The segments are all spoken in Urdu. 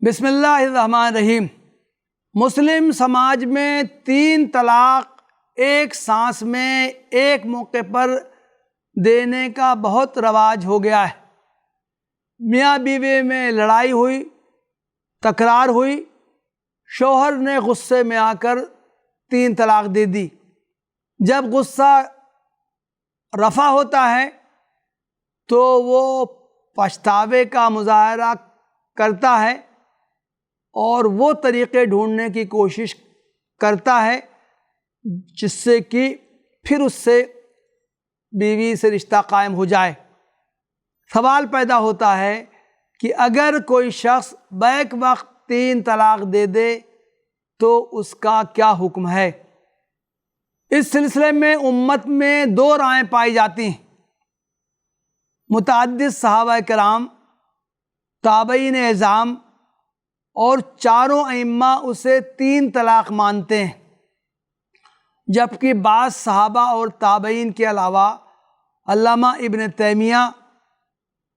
بسم اللہ الرحمن الرحیم۔ مسلم سماج میں 3 طلاق ایک سانس میں ایک موقع پر دینے کا بہت رواج ہو گیا ہے۔ میاں بیوی میں لڑائی ہوئی، تکرار ہوئی، شوہر نے غصے میں آ کر 3 طلاق دے دی۔ جب غصہ رفع ہوتا ہے تو وہ پچھتاوے کا مظاہرہ کرتا ہے اور وہ طریقے ڈھونڈنے کی کوشش کرتا ہے جس سے کہ پھر اس سے بیوی سے رشتہ قائم ہو جائے۔ سوال پیدا ہوتا ہے کہ اگر کوئی شخص بیک وقت 3 طلاق دے دے تو اس کا کیا حکم ہے؟ اس سلسلے میں امت میں 2 رائیں پائی جاتی ہیں۔ متعدد صحابہ کرام، تابعین اعظام اور چاروں ائمہ اسے 3 طلاق مانتے ہیں، جبکہ بعض صحابہ اور تابعین کے علاوہ علامہ ابن تیمیہ،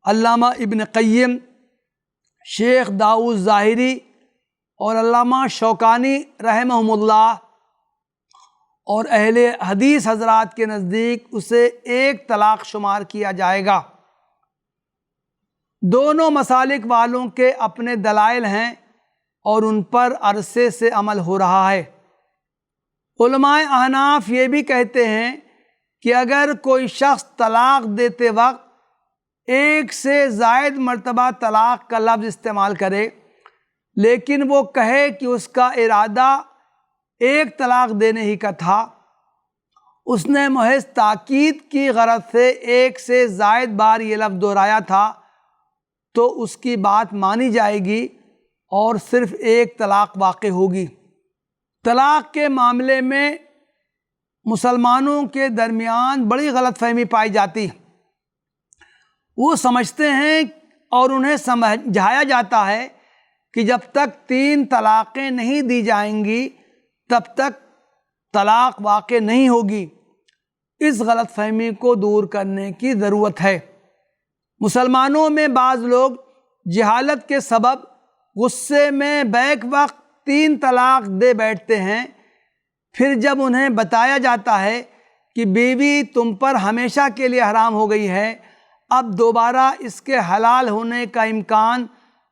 علامہ ابن قیم، شیخ داؤد ظاہری اور علامہ شوکانی رحمہم اللہ اور اہل حدیث حضرات کے نزدیک اسے 1 طلاق شمار کیا جائے گا۔ دونوں مسالک والوں کے اپنے دلائل ہیں اور ان پر عرصے سے عمل ہو رہا ہے۔ علماء احناف یہ بھی کہتے ہیں کہ اگر کوئی شخص طلاق دیتے وقت 1 سے زائد مرتبہ طلاق کا لفظ استعمال کرے لیکن وہ کہے کہ اس کا ارادہ 1 طلاق دینے ہی کا تھا، اس نے محض تاکید کی غرض سے 1 سے زائد بار یہ لفظ دہرایا تھا، تو اس کی بات مانی جائے گی اور صرف 1 طلاق واقع ہوگی۔ طلاق کے معاملے میں مسلمانوں کے درمیان بڑی غلط فہمی پائی جاتی ہے۔ وہ سمجھتے ہیں اور انہیں سمجھایا جاتا ہے کہ جب تک 3 طلاقیں نہیں دی جائیں گی تب تک طلاق واقع نہیں ہوگی۔ اس غلط فہمی کو دور کرنے کی ضرورت ہے۔ مسلمانوں میں بعض لوگ جہالت کے سبب غصے میں بیک وقت 3 طلاق دے بیٹھتے ہیں، پھر جب انہیں بتایا جاتا ہے کہ بیوی تم پر ہمیشہ کے لیے حرام ہو گئی ہے، اب دوبارہ اس کے حلال ہونے کا امکان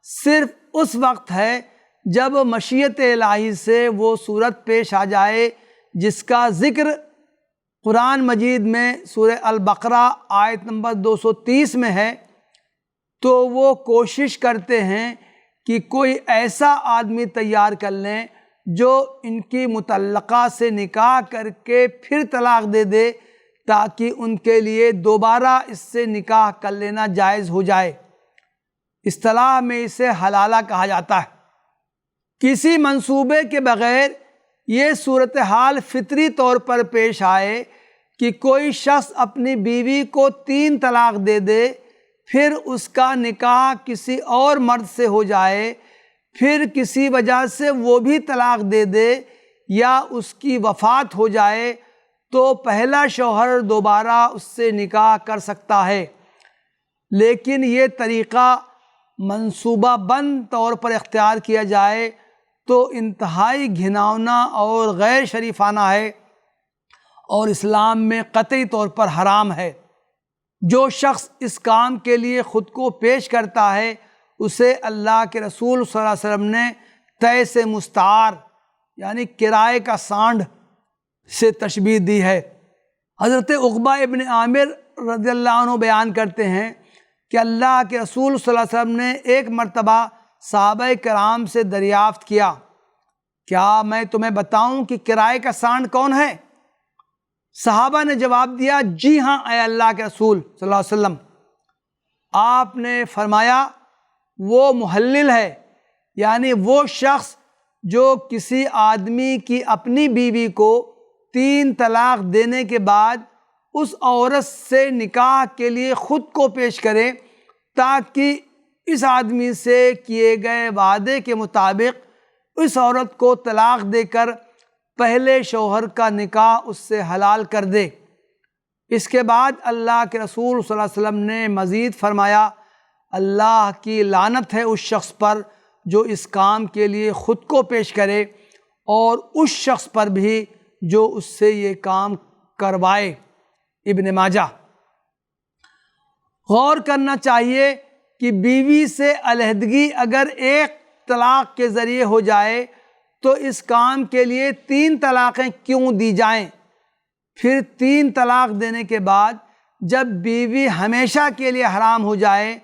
صرف اس وقت ہے جب مشیت الہی سے وہ صورت پیش آ جائے جس کا ذکر قرآن مجید میں سورہ البقرہ آیت نمبر 230 میں ہے، تو وہ کوشش کرتے ہیں کہ کوئی ایسا آدمی تیار کر لیں جو ان کی مطلقہ سے نکاح کر کے پھر طلاق دے دے تاکہ ان کے لیے دوبارہ اس سے نکاح کر لینا جائز ہو جائے۔ اصطلاح میں اسے حلالہ کہا جاتا ہے۔ کسی منصوبے کے بغیر یہ صورتحال فطری طور پر پیش آئے کہ کوئی شخص اپنی بیوی کو 3 طلاق دے دے، پھر اس کا نکاح کسی اور مرد سے ہو جائے، پھر کسی وجہ سے وہ بھی طلاق دے دے یا اس کی وفات ہو جائے تو پہلا شوہر دوبارہ اس سے نکاح کر سکتا ہے، لیکن یہ طریقہ منصوبہ بند طور پر اختیار کیا جائے تو انتہائی گھناؤنا اور غیر شریفانہ ہے اور اسلام میں قطعی طور پر حرام ہے۔ جو شخص اس کام کے لیے خود کو پیش کرتا ہے اسے اللہ کے رسول صلی اللہ علیہ وسلم نے طے سے مستعار یعنی کرائے کا سانڈ سے تشبیہ دی ہے۔ حضرت عقبہ ابن عامر رضی اللہ عنہ بیان کرتے ہیں کہ اللہ کے رسول صلی اللہ علیہ وسلم نے ایک مرتبہ صحابہ کرام سے دریافت کیا، کیا میں تمہیں بتاؤں کہ کرائے کا سانڈ کون ہے؟ صحابہ نے جواب دیا، جی ہاں اے اللہ کے رسول صلی اللہ علیہ وسلم۔ آپ نے فرمایا وہ محلل ہے، یعنی وہ شخص جو کسی آدمی کی اپنی بیوی کو 3 طلاق دینے کے بعد اس عورت سے نکاح کے لیے خود کو پیش کرے تاکہ اس آدمی سے کیے گئے وعدے کے مطابق اس عورت کو طلاق دے کر پہلے شوہر کا نکاح اس سے حلال کر دے۔ اس کے بعد اللہ کے رسول صلی اللہ علیہ وسلم نے مزید فرمایا، اللہ کی لعنت ہے اس شخص پر جو اس کام کے لیے خود کو پیش کرے اور اس شخص پر بھی جو اس سے یہ کام کروائے۔ ابن ماجہ۔ غور کرنا چاہیے کہ بیوی سے علیحدگی اگر ایک طلاق کے ذریعے ہو جائے تو اس کام کے لیے 3 طلاقیں کیوں دی جائیں؟ پھر 3 طلاق دینے کے بعد جب بیوی ہمیشہ کے لیے حرام ہو جائے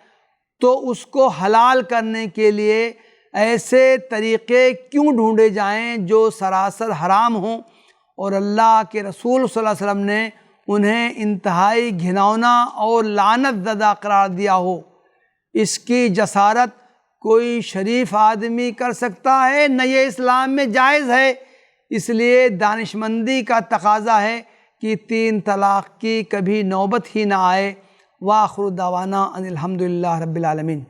تو اس کو حلال کرنے کے لیے ایسے طریقے کیوں ڈھونڈے جائیں جو سراسر حرام ہوں اور اللہ کے رسول صلی اللہ علیہ وسلم نے انہیں انتہائی گھناؤنا اور لعنت زدہ قرار دیا ہو؟ اس کی جسارت کوئی شریف آدمی کر سکتا ہے؟ نہ یہ اسلام میں جائز ہے۔ اس لیے دانشمندی کا تقاضا ہے کہ 3 طلاق کی کبھی نوبت ہی نہ آئے۔ وآخر دعوانا ان الحمدللہ رب العالمین۔